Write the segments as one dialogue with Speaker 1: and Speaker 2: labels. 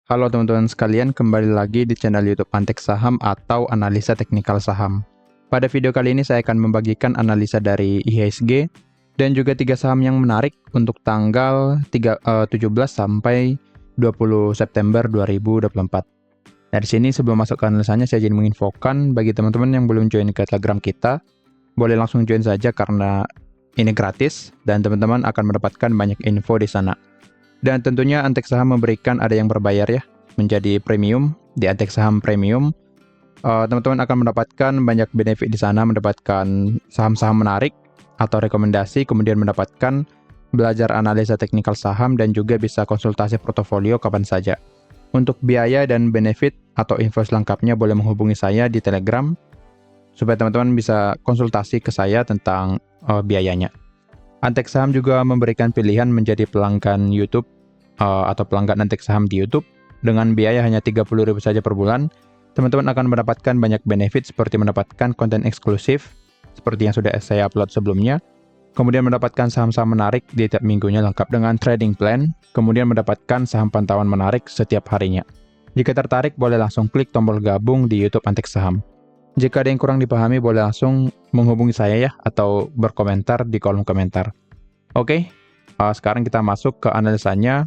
Speaker 1: Halo teman-teman sekalian, kembali lagi di channel YouTube Antek Saham atau Analisa Teknikal Saham. Pada video kali ini saya akan membagikan analisa dari IHSG dan juga 3 saham yang menarik untuk tanggal 17 sampai 20 September 2024. Dari sini sebelum masuk ke analisanya saya ingin menginfokan bagi teman-teman yang belum join ke Telegram kita, boleh langsung join saja karena ini gratis dan teman-teman akan mendapatkan banyak info di sana. Dan tentunya Antek Saham memberikan ada yang berbayar ya, menjadi premium. Di Antek Saham Premium, teman-teman akan mendapatkan banyak benefit di sana, mendapatkan saham-saham menarik atau rekomendasi, kemudian mendapatkan belajar analisa teknikal saham dan juga bisa konsultasi portofolio kapan saja. Untuk biaya dan benefit atau info selengkapnya boleh menghubungi saya di Telegram, supaya teman-teman bisa konsultasi ke saya tentang biayanya. Antek Saham juga memberikan pilihan menjadi pelanggan YouTube atau pelanggan Antek Saham di YouTube dengan biaya hanya 30.000 saja per bulan. Teman-teman akan mendapatkan banyak benefit seperti mendapatkan konten eksklusif seperti yang sudah saya upload sebelumnya, kemudian mendapatkan saham-saham menarik di tiap minggunya lengkap dengan trading plan, kemudian mendapatkan saham pantauan menarik setiap harinya. Jika tertarik boleh langsung klik tombol gabung di YouTube Antek Saham. Jika ada yang kurang dipahami, boleh langsung menghubungi saya ya, atau berkomentar di kolom komentar. Oke, sekarang kita masuk ke analisanya.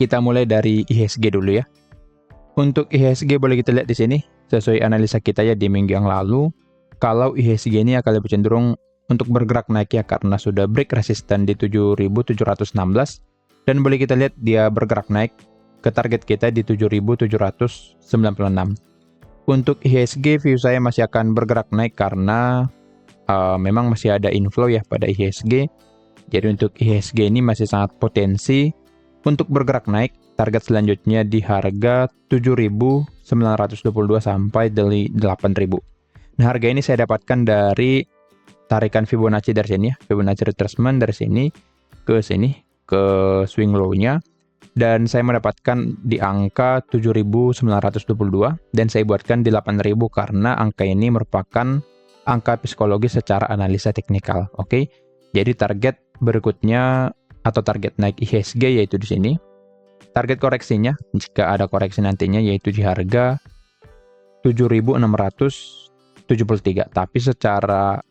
Speaker 1: Kita mulai dari IHSG dulu ya. Untuk IHSG boleh kita lihat di sini, sesuai analisa kita ya di minggu yang lalu, kalau IHSG ini akan lebih cenderung untuk bergerak naik ya, karena sudah break resisten di 7.716, dan boleh kita lihat dia bergerak naik ke target kita di 7.796. Untuk IHSG, view saya masih akan bergerak naik karena memang masih ada inflow ya pada IHSG. Jadi untuk IHSG ini masih sangat potensi untuk bergerak naik. Target selanjutnya di harga 7.922 sampai 8.000. Nah, harga ini saya dapatkan dari tarikan Fibonacci dari sini ya. Fibonacci retracement dari sini ke swing low-nya. Dan saya mendapatkan di angka 7.922 dan saya buatkan di 8.000 karena angka ini merupakan angka psikologis secara analisa teknikal. Oke. Jadi target berikutnya atau target naik IHSG yaitu di sini. Target koreksinya jika ada koreksi nantinya yaitu di harga 7.673. Tapi secara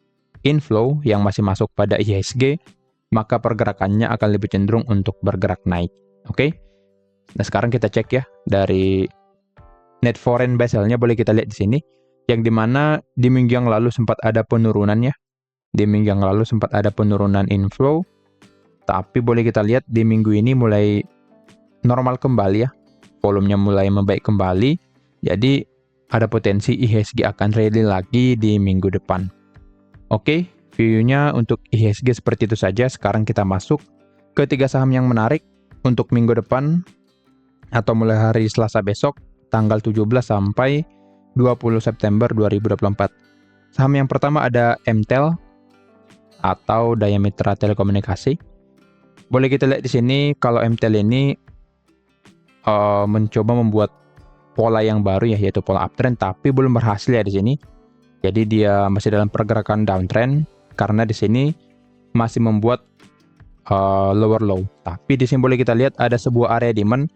Speaker 1: inflow yang masih masuk pada IHSG, maka pergerakannya akan lebih cenderung untuk bergerak naik. Oke. Nah, sekarang kita cek ya dari net foreign buy sell-nya boleh kita lihat di sini, yang dimana di minggu yang lalu sempat ada penurunannya. Di minggu yang lalu sempat ada penurunan inflow, tapi boleh kita lihat di minggu ini mulai normal kembali ya. Volumenya mulai membaik kembali. Jadi ada potensi IHSG akan rally lagi di minggu depan. Oke, view-nya untuk IHSG seperti itu saja. Sekarang kita masuk ke 3 saham yang menarik untuk minggu depan atau mulai hari Selasa besok tanggal 17 sampai 20 September 2024. Saham yang pertama ada MTEL atau Daya Mitra Telekomunikasi. Boleh kita lihat di sini kalau MTEL ini mencoba membuat pola yang baru ya, yaitu pola uptrend, tapi belum berhasil ya di sini. Jadi dia masih dalam pergerakan downtrend karena di sini masih membuat lower low. Tapi di sini boleh kita lihat ada sebuah area demand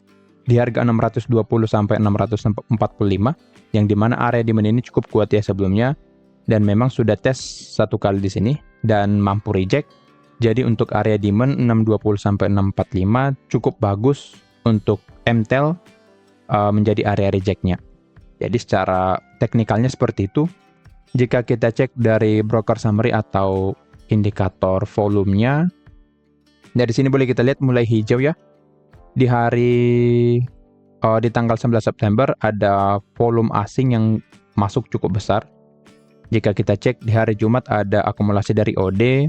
Speaker 1: di harga 620 sampai 645, yang dimana area demand ini cukup kuat ya sebelumnya dan memang sudah tes satu kali di sini dan mampu reject. Jadi untuk area demand 620 sampai 645 cukup bagus untuk MTEL menjadi area rejectnya. Jadi secara teknikalnya seperti itu. Jika kita cek dari broker summary atau indikator volumenya, dari sini boleh kita lihat mulai hijau ya. Di tanggal 11 September ada volume asing yang masuk cukup besar. Jika kita cek di hari Jumat ada akumulasi dari OD.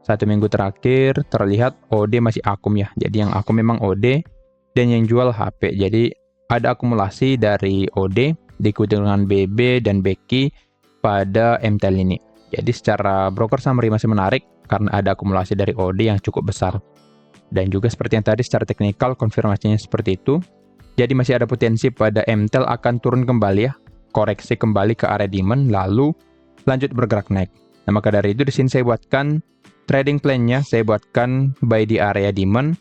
Speaker 1: 1 minggu terakhir terlihat OD masih akum ya. Jadi yang akum memang OD dan yang jual HP. Jadi ada akumulasi dari OD diikuti dengan BB dan BQ pada MTEL ini. Jadi secara broker summary masih menarik karena ada akumulasi dari OD yang cukup besar. Dan juga seperti yang tadi secara teknikal konfirmasinya seperti itu. Jadi masih ada potensi pada MTEL akan turun kembali ya, koreksi kembali ke area demand lalu lanjut bergerak naik. Nah, maka dari itu di sini saya buatkan trading plan-nya, saya buatkan buy di area demand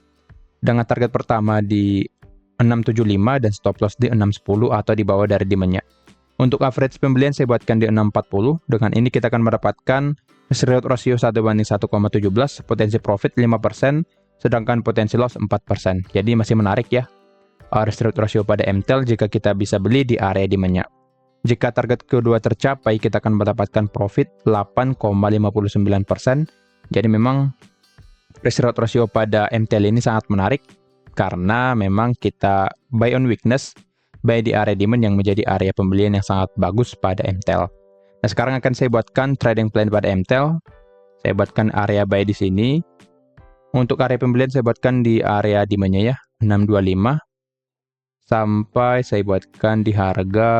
Speaker 1: dengan target pertama di 675 dan stop loss di 610 atau di bawah dari demand-nya. Untuk average pembelian saya buatkan di 640. Dengan ini kita akan mendapatkan risk reward ratio 1:1,17, potensi profit 5%, sedangkan potensi loss 4%. Jadi masih menarik ya risk reward ratio pada MTEL jika kita bisa beli di area demand-nya. Jika target kedua tercapai, kita akan mendapatkan profit 8,59%. Jadi memang risk reward ratio pada MTEL ini sangat menarik karena memang kita buy on weakness, buy di area demand yang menjadi area pembelian yang sangat bagus pada MTEL. Nah, sekarang akan saya buatkan trading plan pada MTEL. Saya buatkan area buy di sini. Untuk area pembelian saya buatkan di area demand-nya ya, 625 sampai saya buatkan di harga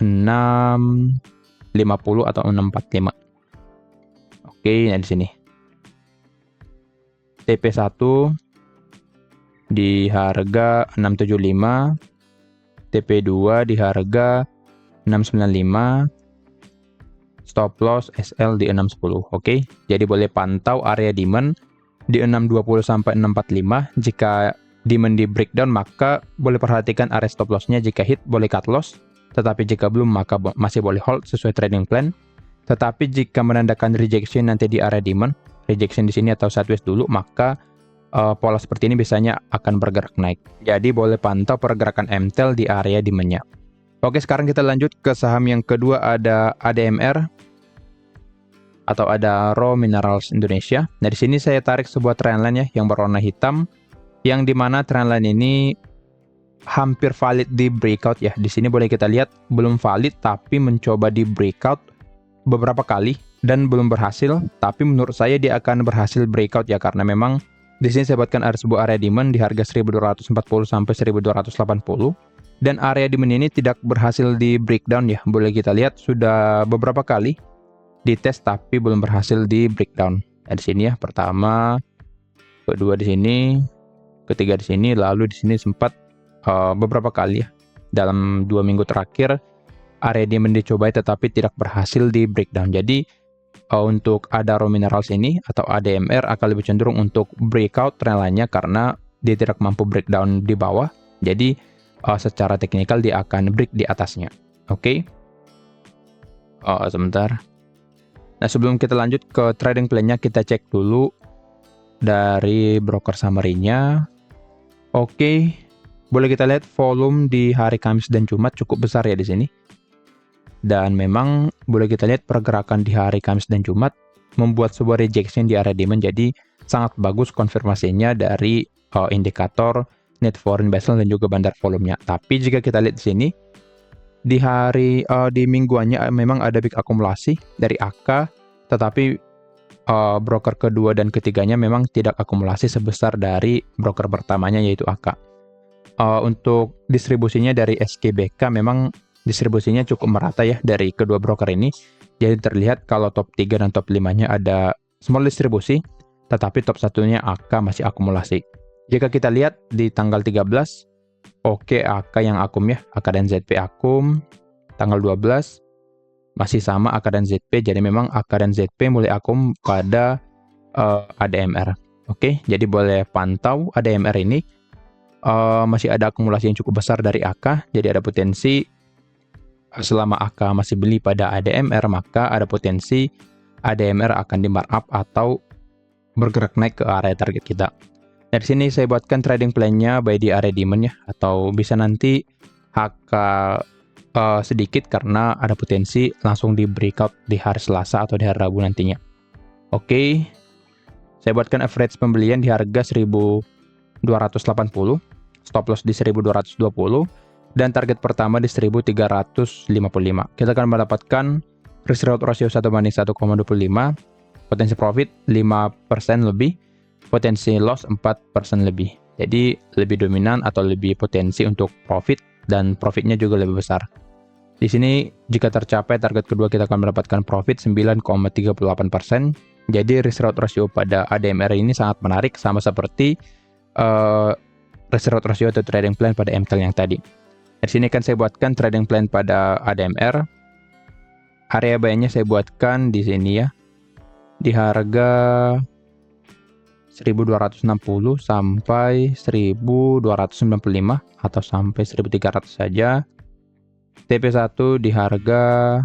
Speaker 1: 650 atau 645. Oke, nah di sini. TP1 di harga 675, TP2 di harga 695, stop loss SL di 610. Oke, jadi boleh pantau area demand di 620 sampai 645. Jika demand di breakdown maka boleh perhatikan area stop loss-nya, jika hit boleh cut loss, tetapi jika belum maka masih boleh hold sesuai trading plan. Tetapi jika menandakan rejection nanti di area demand, rejection di sini atau sideways dulu, maka pola seperti ini biasanya akan bergerak naik. Jadi boleh pantau pergerakan MTEL di area demand-nya. Oke, sekarang kita lanjut ke saham yang kedua, ada ADMR atau ada Raw Minerals Indonesia. Nah, di sini saya tarik sebuah trendline ya yang berwarna hitam, yang dimana trendline ini hampir valid di breakout ya. Di sini boleh kita lihat belum valid tapi mencoba di breakout beberapa kali dan belum berhasil. Tapi menurut saya dia akan berhasil breakout ya, karena memang di sini saya buatkan ada sebuah area demand di harga 1240 sampai 1280, dan area demand ini tidak berhasil di breakdown ya. Boleh kita lihat sudah beberapa kali dites tapi belum berhasil di breakdown. Nah, di sini ya, pertama, kedua di sini, ketiga di sini, lalu di sini sempat beberapa kali ya dalam 2 minggu terakhir area demand dicobai tetapi tidak berhasil di breakdown. Jadi untuk ada Raw Minerals ini atau ADMR akan lebih cenderung untuk breakout trendline-nya karena dia tidak mampu breakdown di bawah. Jadi secara teknikal dia akan break di atasnya. Oke. Sebentar. Nah, sebelum kita lanjut ke trading plan-nya, kita cek dulu dari broker summary-nya. Oke. Boleh kita lihat volume di hari Kamis dan Jumat cukup besar ya di sini. Dan memang boleh kita lihat pergerakan di hari Kamis dan Jumat membuat sebuah rejection di area demand. Jadi sangat bagus konfirmasinya dari indikator net foreign vessel dan juga bandar volumenya. Tapi jika kita lihat di sini di hari di mingguannya memang ada big akumulasi dari AK, tetapi broker kedua dan ketiganya memang tidak akumulasi sebesar dari broker pertamanya yaitu AK. Untuk distribusinya dari SKBK memang distribusinya cukup merata ya dari kedua broker ini. Jadi terlihat kalau top 3 dan top 5-nya ada small distribusi, tetapi top 1-nya AK masih akumulasi. Jika kita lihat di tanggal 13, oke, AK yang akum ya, AK dan ZP akum. Tanggal 12 masih sama AK dan ZP, jadi memang AK dan ZP mulai akum pada ADMR. Oke, jadi boleh pantau ADMR ini masih ada akumulasi yang cukup besar dari AK, jadi ada potensi selama AK masih beli pada ADMR, maka ada potensi ADMR akan di markup atau bergerak naik ke area target kita. Dari sini saya buatkan trading plan-nya buy di area demand ya, atau bisa nanti HK sedikit karena ada potensi langsung di breakout di hari Selasa atau di hari Rabu nantinya. Oke, saya buatkan average pembelian di harga 1280, stop loss di 1220, dan target pertama di 1355. Kita akan mendapatkan risk reward ratio 1:1,25, potensi profit 5% lebih, potensi loss 4% lebih. Jadi lebih dominan atau lebih potensi untuk profit, dan profitnya juga lebih besar. Di sini jika tercapai target kedua kita akan mendapatkan profit 9,38%. Jadi risk reward ratio pada ADMR ini sangat menarik, sama seperti risk reward ratio atau trading plan pada MTEL yang tadi. Di sini kan saya buatkan trading plan pada ADMR. Area buy-nya saya buatkan di sini ya. Di harga 1260 sampai 1295 atau sampai 1300 saja. TP1 di harga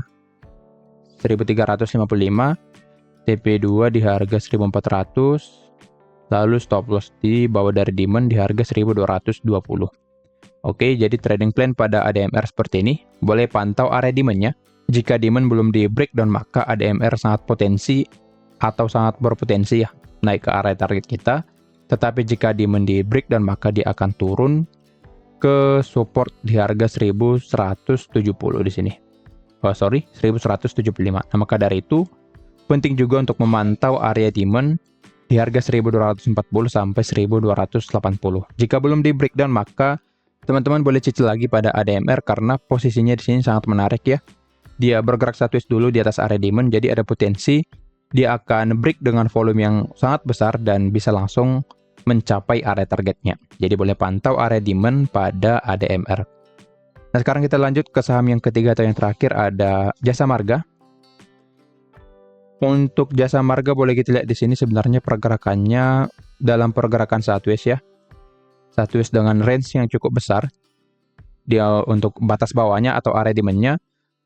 Speaker 1: 1355, TP2 di harga 1400, lalu stop loss di bawah dari demand di harga 1220. Oke, jadi trading plan pada ADMR seperti ini. Boleh pantau area demand-nya. Jika demand belum di breakdown, maka ADMR sangat potensi atau sangat berpotensi ya naik ke area target kita. Tetapi jika demand di breakdown, maka dia akan turun ke support di harga 1170 di sini. 1175. Nah, maka dari itu penting juga untuk memantau area demand di harga 1240 sampai 1280. Jika belum di breakdown, maka teman-teman boleh cicil lagi pada ADMR karena posisinya di sini sangat menarik ya. Dia bergerak sideways dulu di atas area demand, jadi ada potensi dia akan break dengan volume yang sangat besar dan bisa langsung mencapai area targetnya. Jadi boleh pantau area demand pada ADMR. Nah, sekarang kita lanjut ke saham yang ketiga atau yang terakhir, ada Jasa Marga. Untuk Jasa Marga boleh kita lihat di sini sebenarnya pergerakannya dalam pergerakan sideways ya. Sideways dengan range yang cukup besar. Dia untuk batas bawahnya atau area demand-nya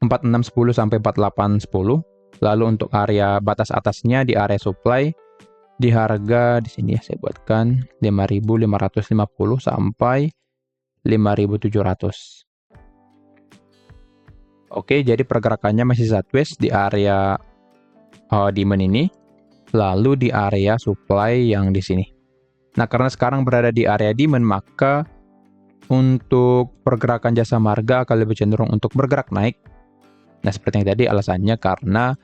Speaker 1: 4610 sampai 4810. Lalu untuk area batas atasnya di area supply di harga di sini ya saya buatkan 5.550 sampai 5.700. Oke, jadi pergerakannya masih sideways di area demand ini, lalu di area supply yang di sini. Nah, karena sekarang berada di area demand, maka untuk pergerakan Jasa Marga akan lebih cenderung untuk bergerak naik. Nah, seperti yang tadi alasannya karena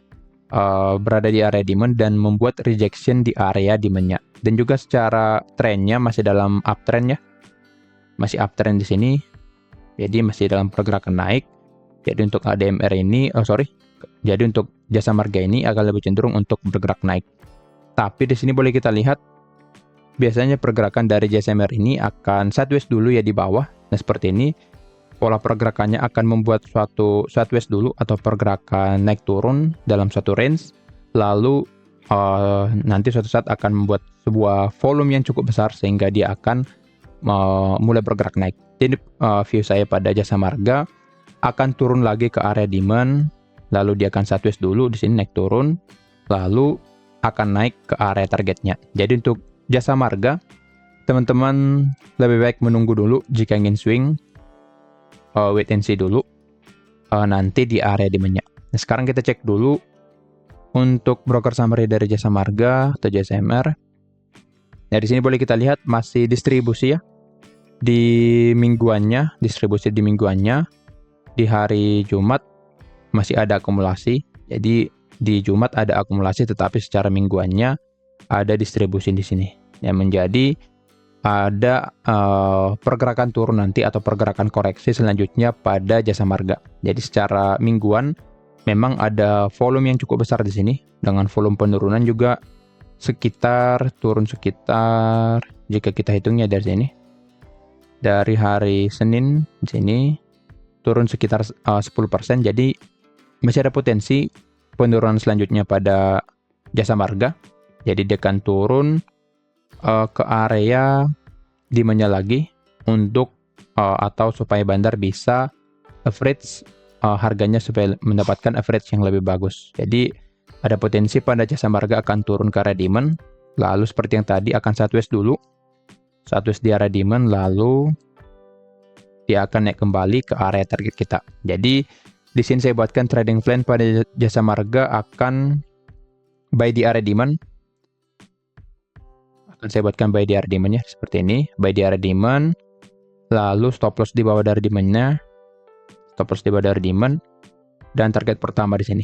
Speaker 1: berada di area demand dan membuat rejection di area demand-nya. Dan juga secara trennya masih dalam uptrend ya. Masih uptrend di sini. Jadi masih dalam pergerakan naik. Jadi untuk ADMR ini, jadi untuk Jasa Marga ini akan lebih cenderung untuk bergerak naik. Tapi di sini boleh kita lihat biasanya pergerakan dari JSMR ini akan sideways dulu ya di bawah. Nah, seperti ini. Pola pergerakannya akan membuat suatu sideways dulu atau pergerakan naik turun dalam suatu range, lalu nanti suatu saat akan membuat sebuah volume yang cukup besar sehingga dia akan mulai bergerak naik. Jadi view saya pada Jasa Marga akan turun lagi ke area demand, lalu dia akan sideways dulu di sini naik turun, lalu akan naik ke area targetnya. Jadi untuk Jasa Marga, teman-teman lebih baik menunggu dulu jika ingin swing. Wait and see dulu nanti di area demand-nya. Nah, sekarang kita cek dulu untuk broker summary dari Jasa Marga atau JSMR. Nah, di sini boleh kita lihat masih distribusi ya. Di mingguannya, distribusi di mingguannya. Di hari Jumat masih ada akumulasi. Jadi di Jumat ada akumulasi, tetapi secara mingguannya ada distribusi di sini. Yang menjadi ada pergerakan turun nanti atau pergerakan koreksi selanjutnya pada Jasa Marga. Jadi secara mingguan memang ada volume yang cukup besar di sini dengan volume penurunan juga turun sekitar jika kita hitungnya dari sini. Dari hari Senin di sini turun sekitar 10%. Jadi masih ada potensi penurunan selanjutnya pada Jasa Marga. Jadi dia akan turun ke area demand-nya lagi untuk atau supaya bandar bisa average harganya supaya mendapatkan average yang lebih bagus. Jadi ada potensi pada Jasa Marga akan turun ke area demand, lalu seperti yang tadi akan sideways dulu. Sideways di area demand, lalu dia akan naik kembali ke area target kita. Jadi di sini saya buatkan trading plan pada Jasa Marga akan buy di area demand. Saya buatkan buy di area demand-nya seperti ini, buy di area demand, lalu stop loss di bawah dari demand-nya, stop loss di bawah dari demand, dan target pertama di sini.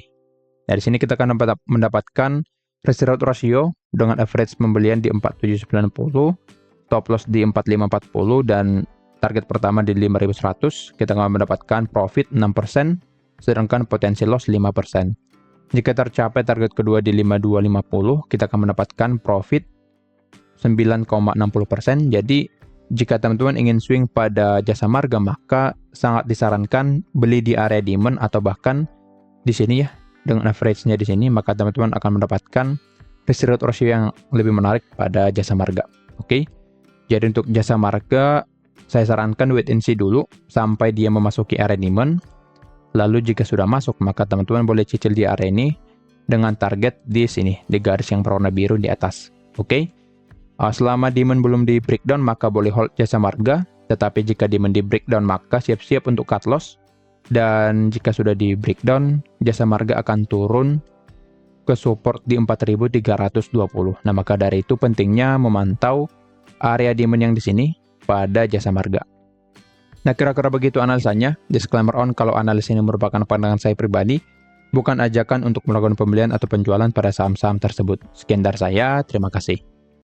Speaker 1: Dari sini kita akan mendapatkan risk reward ratio dengan average pembelian di 4790, stop loss di 4540, dan target pertama di 5100. Kita akan mendapatkan profit 6%, sedangkan potensi loss 5%. Jika tercapai target kedua di 5250, kita akan mendapatkan profit 9,60%. Jadi jika teman-teman ingin swing pada Jasa Marga, maka sangat disarankan beli di area demand atau bahkan di sini ya dengan average-nya di sini, maka teman-teman akan mendapatkan risk reward ratio yang lebih menarik pada Jasa Marga. Oke. Jadi untuk Jasa Marga, saya sarankan wait and see dulu sampai dia memasuki area demand. Lalu jika sudah masuk, maka teman-teman boleh cicil di area ini dengan target di sini, di garis yang berwarna biru di atas. Oke. Selama demand belum di breakdown, maka boleh hold Jasa Marga. Tetapi jika demand di breakdown, maka siap-siap untuk cut loss. Dan jika sudah di breakdown, Jasa Marga akan turun ke support di 4.320. Nah, maka dari itu pentingnya memantau area demand yang di sini pada Jasa Marga. Nah, kira-kira begitu analisanya. Disclaimer on, kalau analisa ini merupakan pandangan saya pribadi, bukan ajakan untuk melakukan pembelian atau penjualan pada saham-saham tersebut. Sekian dari saya, terima kasih.